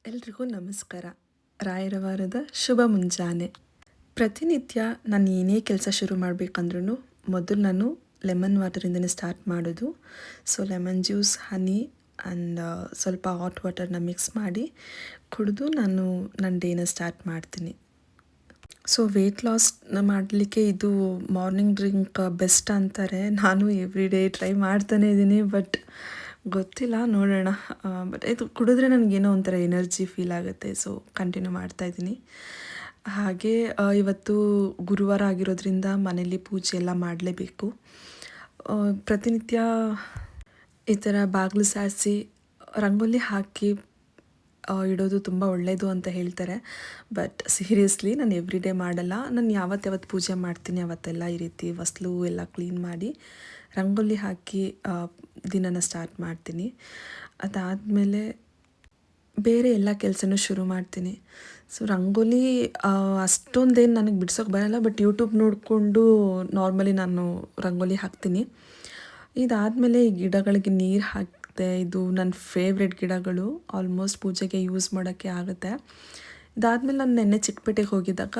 ಎಲ್ರಿಗೂ ನಮಸ್ಕಾರ. ರಾಯರ ವಾರದ ಶುಭ ಮುಂಜಾನೆ. ಪ್ರತಿನಿತ್ಯ ನಾನು ಏನೇ ಕೆಲಸ ಶುರು ಮಾಡಬೇಕಂದ್ರೂ ಮೊದಲು ನಾನು ಲೆಮನ್ ವಾಟರಿಂದನೇ ಸ್ಟಾರ್ಟ್ ಮಾಡೋದು. So lemon juice, honey and ಸ್ವಲ್ಪ ಹಾಟ್ ವಾಟರ್ನ ಮಿಕ್ಸ್ ಮಾಡಿ ಕುಡಿದು ನಾನು ನನ್ನ ಡೇನ ಸ್ಟಾರ್ಟ್ ಮಾಡ್ತೀನಿ. ಸೊ ವೆಯ್ಟ್ ಲಾಸ್ ಮಾಡಲಿಕ್ಕೆ ಇದು ಮಾರ್ನಿಂಗ್ ಡ್ರಿಂಕ್ ಬೆಸ್ಟ್ ಅಂತಾರೆ. ನಾನು ಎವ್ರಿ ಡೇ ಟ್ರೈ ಮಾಡ್ತಾನೇ ಇದ್ದೀನಿ, ಬಟ್ ಗೊತ್ತಿಲ್ಲ, ನೋಡೋಣ. ಬಟ್ ಇದು ಕುಡಿದ್ರೆ ನನಗೇನೋ ಒಂಥರ ಎನರ್ಜಿ ಫೀಲ್ ಆಗುತ್ತೆ. ಸೊ ಕಂಟಿನ್ಯೂ ಮಾಡ್ತಾಯಿದ್ದೀನಿ. ಹಾಗೆ ಇವತ್ತು ಗುರುವಾರ ಆಗಿರೋದ್ರಿಂದ ಮನೇಲಿ ಪೂಜೆ ಎಲ್ಲ ಮಾಡಲೇಬೇಕು. ಪ್ರತಿನಿತ್ಯ ಈ ಥರ ಬಾಗಿಲು ಸಾರಿಸಿ ರಂಗೋಲಿ ಹಾಕಿ ಇಡೋದು ತುಂಬ ಒಳ್ಳೆಯದು ಅಂತ ಹೇಳ್ತಾರೆ. ಬಟ್ ಸೀರಿಯಸ್ಲಿ ನಾನು ಎವ್ರಿ ಡೇ ಮಾಡಲ್ಲ. ನಾನು ಯಾವತ್ತು ಪೂಜೆ ಮಾಡ್ತೀನಿ ಅವತ್ತೆಲ್ಲ ಈ ರೀತಿ ಹೊಸ್ಲು ಎಲ್ಲ ಕ್ಲೀನ್ ಮಾಡಿ ರಂಗೋಲಿ ಹಾಕಿ ದಿನನ ಸ್ಟಾರ್ಟ್ ಮಾಡ್ತೀನಿ. ಅದಾದಮೇಲೆ ಬೇರೆ ಎಲ್ಲ ಕೆಲಸನೂ ಶುರು ಮಾಡ್ತೀನಿ. ಸೊ ರಂಗೋಲಿ ಅಷ್ಟೊಂದೇನು ನನಗೆ ಬಿಡ್ಸೋಕೆ ಬರೋಲ್ಲ, ಬಟ್ ಯೂಟ್ಯೂಬ್ ನೋಡಿಕೊಂಡು ನಾರ್ಮಲಿ ನಾನು ರಂಗೋಲಿ ಹಾಕ್ತೀನಿ. ಇದಾದಮೇಲೆ ಈ ಗಿಡಗಳಿಗೆ ನೀರು ಹಾಕಿದೆ. ಇದು ನನ್ನ ಫೇವ್ರೆಟ್ ಗಿಡಗಳು, ಆಲ್ಮೋಸ್ಟ್ ಪೂಜೆಗೆ ಯೂಸ್ ಮಾಡೋಕ್ಕೆ ಆಗುತ್ತೆ. ಇದಾದಮೇಲೆ ನಾನು ನೆನ್ನೆ ಚಿಕ್ಕಪೇಟೆಗೆ ಹೋಗಿದ್ದಾಗ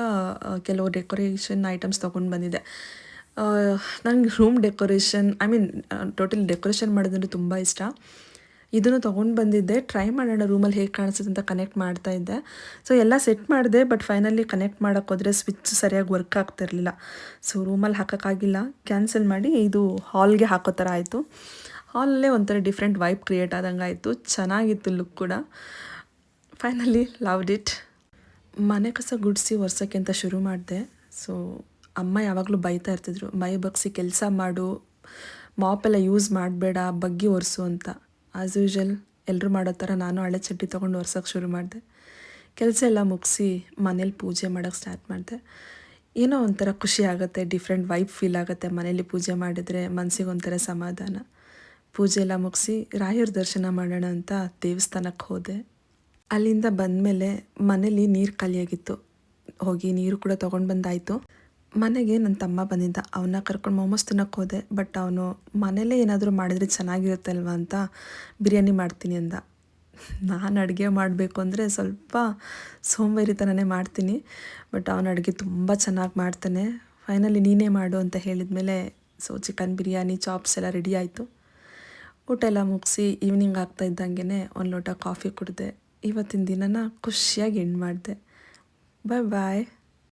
ಕೆಲವು ಡೆಕೋರೇಷನ್ ಐಟಮ್ಸ್ ತೊಗೊಂಡು ಬಂದಿದ್ದೆ. ನನಗೆ ರೂಮ್ ಡೆಕೋರೇಷನ್ ಟೋಟಲ್ ಡೆಕೋರೇಷನ್ ಮಾಡೋದಂದ್ರೆ ತುಂಬ ಇಷ್ಟ. ಇದನ್ನು ತೊಗೊಂಡು ಬಂದಿದ್ದೆ. ಟ್ರೈ ಮಾಡೋಣ ರೂಮಲ್ಲಿ ಹೇಗೆ ಕಾಣಿಸುತ್ತೆ ಅಂತ ಕನೆಕ್ಟ್ ಮಾಡ್ತಾಯಿದ್ದೆ. ಸೊ ಎಲ್ಲ ಸೆಟ್ ಮಾಡಿದೆ, ಬಟ್ ಫೈನಲಿ ಕನೆಕ್ಟ್ ಮಾಡೋಕ್ಕೋದ್ರೆ ಸ್ವಿಚ್ ಸರಿಯಾಗಿ ವರ್ಕ್ ಆಗ್ತಿರಲಿಲ್ಲ. ಸೊ ರೂಮಲ್ಲಿ ಹಾಕೋಕ್ಕಾಗಿಲ್ಲ, ಕ್ಯಾನ್ಸಲ್ ಮಾಡಿ ಇದು ಹಾಲ್ಗೆ ಹಾಕೋ ಥರ ಆಯಿತು. ಹಾಲಲ್ಲೇ ಒಂಥರ ಡಿಫ್ರೆಂಟ್ ವೈಬ್ ಕ್ರಿಯೇಟ್ ಆದಂಗೆ ಆಯಿತು. ಚೆನ್ನಾಗಿತ್ತು ಲುಕ್ ಕೂಡ. Finally loved it. ಮನೆ ಕಸ ಗುಡಿಸಿ ಒರ್ಸೋಕ್ಕೆ ಅಂತ ಶುರು ಮಾಡಿದೆ. ಸೊ ಅಮ್ಮ ಯಾವಾಗಲೂ ಬೈತಾ ಇರ್ತಿದ್ರು, ಮೈ ಬಗ್ಸಿ ಕೆಲಸ ಮಾಡು, ಮಾಪೆಲ್ಲ ಯೂಸ್ ಮಾಡಬೇಡ, ಬಗ್ಗಿ ಒರೆಸು ಅಂತ. ಆ್ಯಸ್ ಯೂಶ್ವಲ್ ಎಲ್ಲರೂ ಮಾಡೋ ಥರ ನಾನು ಹಳೆ ಚಡ್ಡಿ ತೊಗೊಂಡು ಒರ್ಸೋಕ್ಕೆ ಶುರು ಮಾಡಿದೆ. ಕೆಲಸ ಎಲ್ಲ ಮುಗಿಸಿ ಮನೇಲಿ ಪೂಜೆ ಮಾಡೋಕ್ಕೆ ಸ್ಟಾರ್ಟ್ ಮಾಡಿದೆ. ಏನೋ ಒಂಥರ ಖುಷಿ ಆಗುತ್ತೆ, ಡಿಫ್ರೆಂಟ್ ವೈಬ್ ಫೀಲ್ ಆಗುತ್ತೆ. ಮನೇಲಿ ಪೂಜೆ ಮಾಡಿದರೆ ಮನಸ್ಸಿಗೆ ಒಂಥರ ಸಮಾಧಾನ. ಪೂಜೆ ಎಲ್ಲ ಮುಗಿಸಿ ರಾಯರ ದರ್ಶನ ಮಾಡೋಣ ಅಂತ ದೇವಸ್ಥಾನಕ್ಕೆ ಹೋದೆ. ಅಲ್ಲಿಂದ ಬಂದಮೇಲೆ ಮನೇಲಿ ನೀರು ಖಾಲಿಯಾಗಿತ್ತು. ಹೋಗಿ ನೀರು ಕೂಡ ತೊಗೊಂಡು ಬಂದಾಯಿತು. ಮನೆಗೆ ನನ್ನ ತಮ್ಮ ಬಂದಿದ್ದ, ಅವನ್ನ ಕರ್ಕೊಂಡು ಮೊಮೋಸ್ ತಿನ್ನೋಕ್ಕೆ ಹೋದೆ. ಬಟ್ ಅವನು ಮನೇಲೇ ಏನಾದರೂ ಮಾಡಿದರೆ ಚೆನ್ನಾಗಿರುತ್ತಲ್ವ ಅಂತ ಬಿರಿಯಾನಿ ಮಾಡ್ತೀನಿ ಅಂದ. ನಾನು ಅಡುಗೆ ಮಾಡಬೇಕು ಅಂದರೆ ಸ್ವಲ್ಪ ಸೋಂಬೇರಿತನನೇ ಮಾಡ್ತೀನಿ, ಬಟ್ ಅವನ ಅಡುಗೆ ತುಂಬ ಚೆನ್ನಾಗಿ ಮಾಡ್ತಾನೆ. ಫೈನಲಿ ನೀನೇ ಮಾಡು ಅಂತ ಹೇಳಿದ ಮೇಲೆ ಸೊ ಚಿಕನ್ ಬಿರಿಯಾನಿ, ಚಾಪ್ಸ್ ಎಲ್ಲ ರೆಡಿ ಆಯಿತು. ಊಟ ಎಲ್ಲ ಮುಗಿಸಿ ಈವ್ನಿಂಗ್ ಆಗ್ತಾ ಇದ್ದಂಗೆ ಒಂದು ಲೋಟ ಕಾಫಿ ಕುಡಿದೆ. ಇವತ್ತಿನ ದಿನನ ಖುಷಿಯಾಗಿ ಎಂಡ್ ಮಾಡಿದೆ. ಬಾಯ್ ಬಾಯ್.